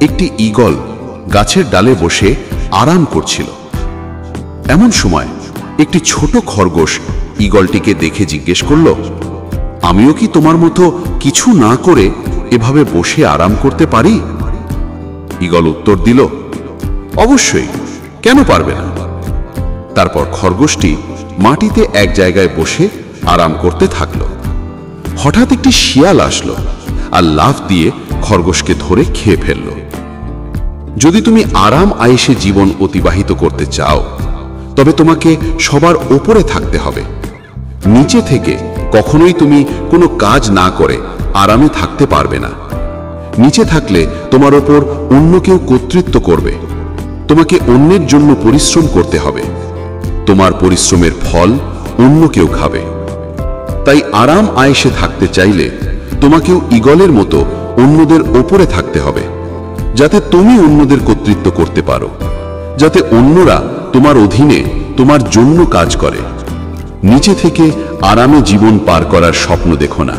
একটি ঈগল গাছের ডালে বসে আরাম করছিল। এমন সময় একটি ছোট খরগোশ ঈগলটিকে দেখে জিজ্ঞেস করল, আমিও কি তোমার মতো কিছু না করে এভাবে বসে আরাম করতে পারি? ঈগল উত্তর দিল, অবশ্যই, কেন পারবে না? তারপর খরগোশটি মাটিতে এক জায়গায় বসে আরাম করতে থাকলো। হঠাৎ একটি শিয়াল আসলো আর লাফ দিয়ে খরগোশকে ধরে খেয়ে ফেলল। যদি তুমি আরাম আয়েশে জীবন অতিবাহিত করতে চাও, তবে তোমাকে সবার ওপরে থাকতে হবে। নিচে থেকে কখনোই তুমি কোনো কাজ না করে আরামে থাকতে পারবে না। নিচে থাকলে তোমার ওপর অন্য কেউ কর্তৃত্ব করবে। তোমাকে অন্যের জন্য পরিশ্রম করতে হবে। তোমার পরিশ্রমের ফল অন্য কেউ খাবে। তাই আরাম আয়েশে থাকতে চাইলে তোমাকেও ঈগলের মতো অন্যদের ওপরে থাকতে হবে, যাতে তুমি অন্যদের কর্তৃত্ব করতে পারো, যাতে অন্যরা তোমার অধীনে তোমার জন্য কাজ করে। নিচে থেকে আরামে জীবন পার করার স্বপ্ন দেখো না।